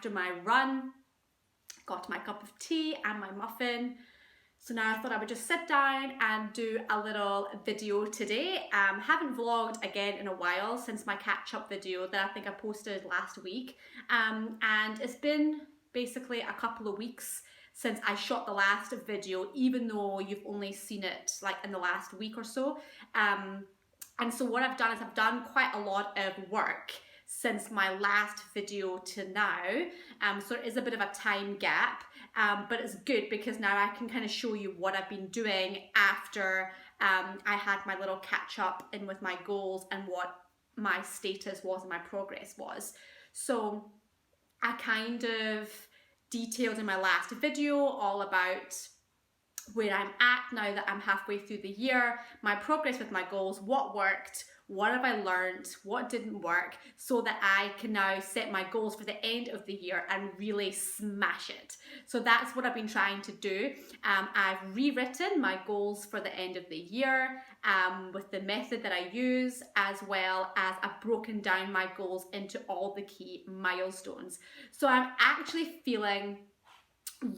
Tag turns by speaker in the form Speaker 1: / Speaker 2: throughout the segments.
Speaker 1: after my run, got my cup of tea and my muffin. So now I thought I would just sit down and do a little video today. Haven't vlogged again in a while since my catch-up video that I think I posted last week. And it's been basically a couple of weeks since I shot the last video, even though you've only seen it like in the last week or so. And so what I've done is I've done quite a lot of work since my last video to now. So there is a bit of a time gap, but it's good because now I can kind of show you what I've been doing after I had my little catch up in with my goals and what my status was and my progress was. So I kind of detailed in my last video all about where I'm at now that I'm halfway through the year, my progress with my goals, what worked, what have I learned, what didn't work, so that I can now set my goals for the end of the year and really smash it. So that's what I've been trying to do. I've rewritten my goals for the end of the year with the method that I use, as well as I've broken down my goals into all the key milestones. So I'm actually feeling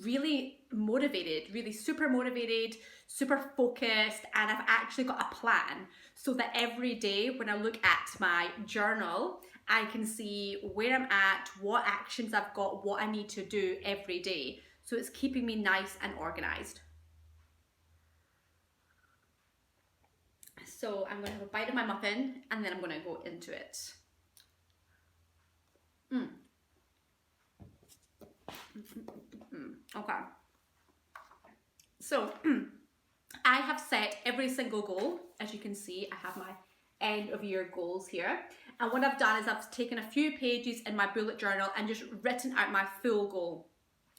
Speaker 1: really motivated, really super motivated, super focused, and I've actually got a plan so that every day when I look at my journal, I can see where I'm at, what actions I've got, what I need to do every day. So it's keeping me nice and organized. So I'm going to have a bite of my muffin and then I'm going to go into it. Okay. So I have set every single goal. As you can see, I have my end of year goals here. And what I've done is I've taken a few pages in my bullet journal and just written out my full goal.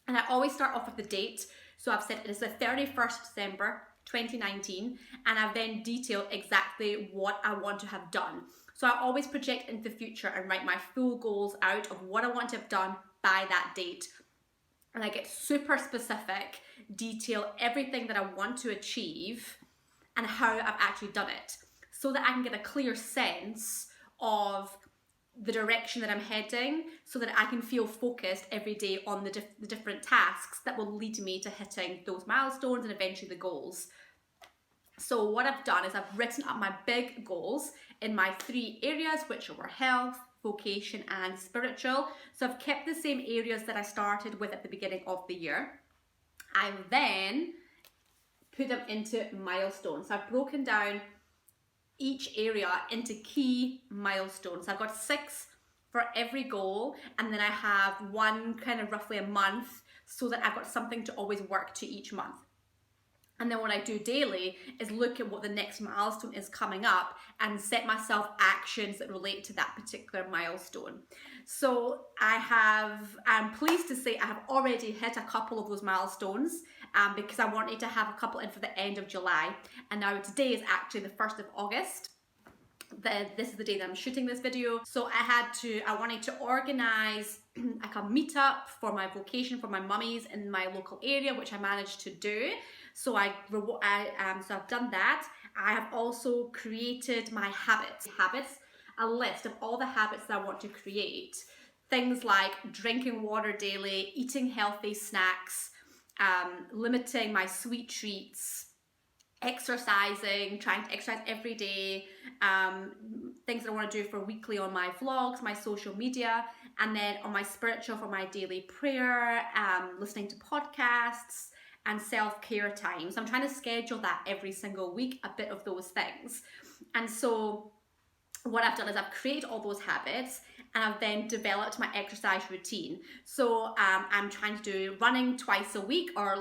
Speaker 1: And I always start off with the date. So I've said it is the 31st December 2019, and I've then detailed exactly what I want to have done. So I always project into the future and write my full goals out of what I want to have done by that date. And I get super specific, detail everything that I want to achieve and how I've actually done it, so that I can get a clear sense of the direction that I'm heading, so that I can feel focused every day on the different tasks that will lead me to hitting those milestones and eventually the goals. So what I've done is I've written up my big goals in my 3 areas, which were health, vocation and spiritual. So I've kept the same areas that I started with at the beginning of the year. I then put them into milestones. So I've broken down each area into key milestones. I've got 6 for every goal, and then I have one kind of roughly a month, so that I've got something to always work to each month. And then what I do daily is look at what the next milestone is coming up and set myself actions that relate to that particular milestone. So I'm pleased to say I have already hit a couple of those milestones because I wanted to have a couple in for the end of July. And now today is actually the 1st of August. This is the day that I'm shooting this video. So I wanted to organize like a meetup for my vocation for my mummies in my local area, which I managed to do. So I've done that. I have also created my habits, a list of all the habits that I want to create. Things like drinking water daily, eating healthy snacks, limiting my sweet treats, exercising, trying to exercise every day, things that I want to do for weekly on my vlogs, my social media, and then on my spiritual for my daily prayer, listening to podcasts, and self-care time. So I'm trying to schedule that every single week, a bit of those things. And so what I've done is I've created all those habits, and I've then developed my exercise routine. So I'm trying to do running twice a week, or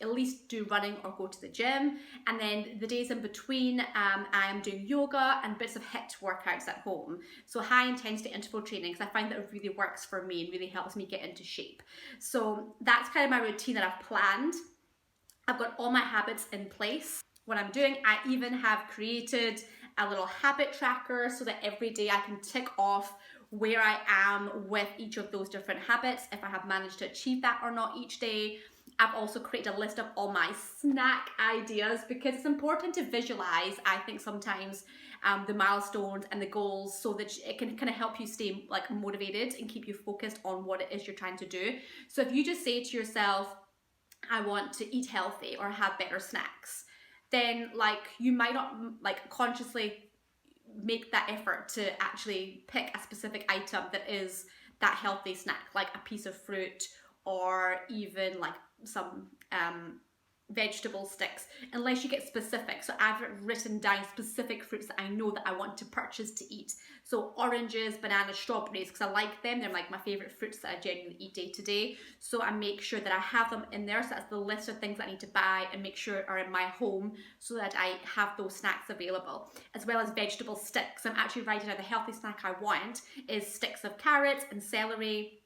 Speaker 1: at least do running or go to the gym. And then the days in between, I am doing yoga and bits of HIIT workouts at home. So high intensity interval training, because I find that it really works for me and really helps me get into shape. So that's kind of my routine that I've planned. I've got all my habits in place. What I'm doing, I even have created a little habit tracker so that every day I can tick off where I am with each of those different habits, if I have managed to achieve that or not each day. I've also created a list of all my snack ideas because it's important to visualize, I think sometimes, the milestones and the goals so that it can kind of help you stay like motivated and keep you focused on what it is you're trying to do. So if you just say to yourself, I want to eat healthy or have better snacks, then like you might not like consciously make that effort to actually pick a specific item that is that healthy snack, like a piece of fruit or even like some vegetable sticks, unless you get specific. So I've written down specific fruits that I know that I want to purchase to eat. So oranges, bananas, strawberries, because I like them. They're like my favorite fruits that I genuinely eat day to day. So I make sure that I have them in there. So that's the list of things I need to buy and make sure are in my home so that I have those snacks available, as well as vegetable sticks. I'm actually writing out the healthy snack I want is sticks of carrots and celery.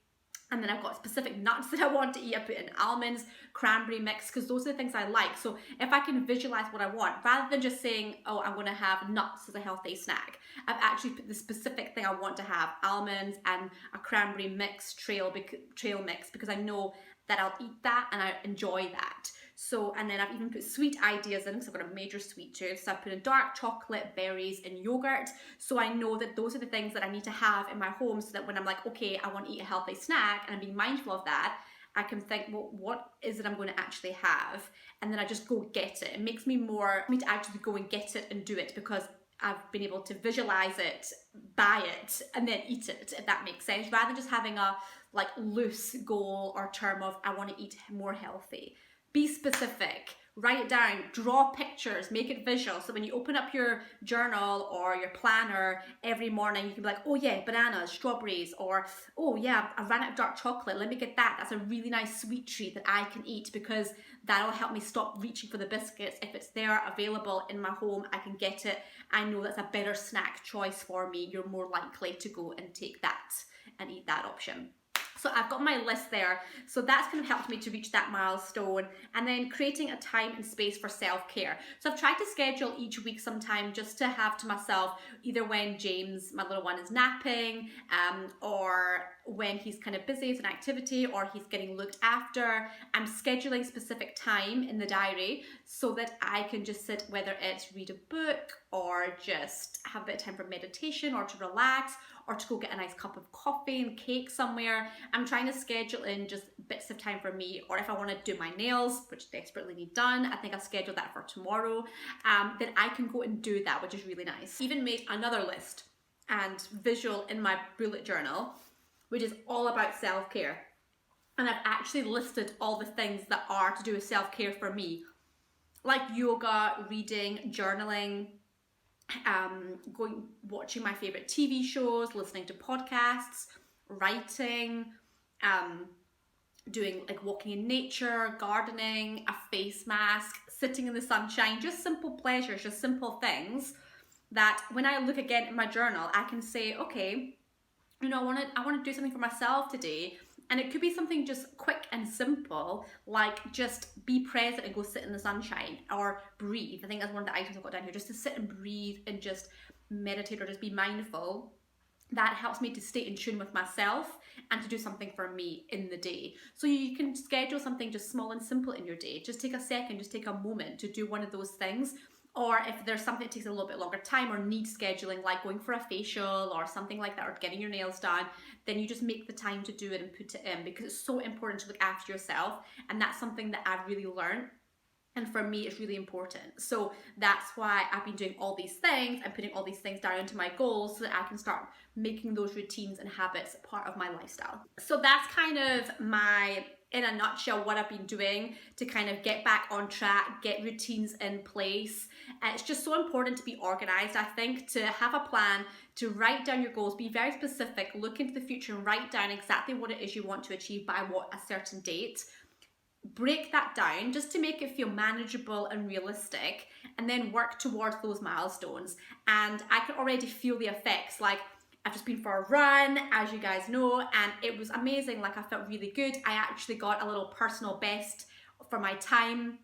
Speaker 1: And then I've got specific nuts that I want to eat. I put in almonds, cranberry mix, because those are the things I like. So if I can visualize what I want, rather than just saying, oh, I'm going to have nuts as a healthy snack, I've actually put the specific thing I want to have, almonds and a cranberry mix, trail mix, because I know that I'll eat that and I enjoy that. So, and then I've even put sweet ideas in because I've got a major sweet tooth. So I've put in dark chocolate, berries, and yogurt. So I know that those are the things that I need to have in my home so that when I'm like, okay, I want to eat a healthy snack and I'm being mindful of that, I can think, well, what is it I'm going to actually have? And then I just go get it. It makes me to actually go and get it and do it because I've been able to visualize it, buy it, and then eat it, if that makes sense, rather than just having a like loose goal or term of I want to eat more healthy. Be specific, write it down, draw pictures, make it visual. So when you open up your journal or your planner every morning, you can be like, oh yeah, bananas, strawberries, or oh yeah, I ran out of dark chocolate, let me get that. That's a really nice sweet treat that I can eat because that'll help me stop reaching for the biscuits. If it's there available in my home, I can get it. I know that's a better snack choice for me. You're more likely to go and take that and eat that option. So I've got my list there. So that's kind of helped me to reach that milestone, and then creating a time and space for self-care. So I've tried to schedule each week some time just to have to myself, either when James, my little one, is napping, or when he's kind of busy with an activity or he's getting looked after. I'm scheduling specific time in the diary so that I can just sit, whether it's read a book or just have a bit of time for meditation or to relax, or to go get a nice cup of coffee and cake somewhere. I'm trying to schedule in just bits of time for me, or if I want to do my nails, which desperately need done, I think I've scheduled that for tomorrow, then I can go and do that, which is really nice. Even made another list and visual in my bullet journal, which is all about self-care. And I've actually listed all the things that are to do with self-care for me, like yoga, reading, journaling, watching my favorite TV shows, listening to podcasts, writing, doing like walking in nature, gardening, a face mask, sitting in the sunshine, just simple pleasures, just simple things that when I look again in my journal, I can say, okay, you know, I want to do something for myself today. And it could be something just quick and simple, like just be present and go sit in the sunshine or breathe. I think that's one of the items I've got down here, just to sit and breathe and just meditate or just be mindful. That helps me to stay in tune with myself and to do something for me in the day. So you can schedule something just small and simple in your day. Just take a second, just take a moment to do one of those things. Or if there's something that takes a little bit longer time or needs scheduling, like going for a facial or something like that, or getting your nails done, then you just make the time to do it and put it in, because it's so important to look after yourself. And that's something that I've really learned. And for me, it's really important. So that's why I've been doing all these things and putting all these things down into my goals so that I can start making those routines and habits part of my lifestyle. So that's kind of in a nutshell, what I've been doing to kind of get back on track, get routines in place. It's just so important to be organized, I think, to have a plan, to write down your goals, be very specific, look into the future and write down exactly what it is you want to achieve by a certain date. Break that down just to make it feel manageable and realistic, and then work towards those milestones. And I can already feel the effects. Like, I've just been for a run, as you guys know, and it was amazing. Like, I felt really good. I actually got a little personal best for my time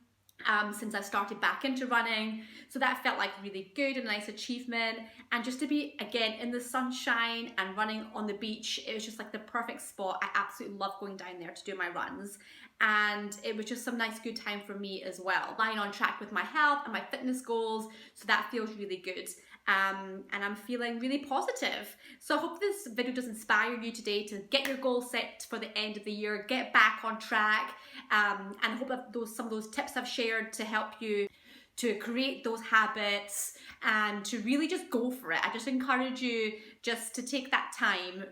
Speaker 1: since I started back into running. So that felt like really good and a nice achievement. And just to be again in the sunshine and running on the beach, it was just like the perfect spot. I absolutely love going down there to do my runs. And it was just some nice good time for me as well. Lying on track with my health and my fitness goals. So that feels really good. And I'm feeling really positive. So I hope this video does inspire you today to get your goals set for the end of the year, get back on track, and I hope that some of those tips I've shared to help you to create those habits and to really just go for it. I just encourage you just to take that time.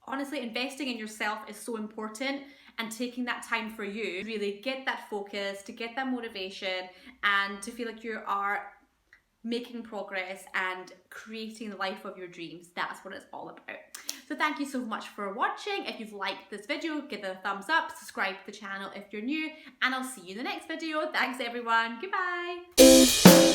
Speaker 1: Honestly, investing in yourself is so important, and taking that time for you, really get that focus, to get that motivation, and to feel like you are making progress and creating the life of your dreams. That's what it's all about. So thank you so much for watching. If you've liked this video, give it a thumbs up, subscribe to the channel if you're new, and I'll see you in the next video. Thanks everyone, goodbye.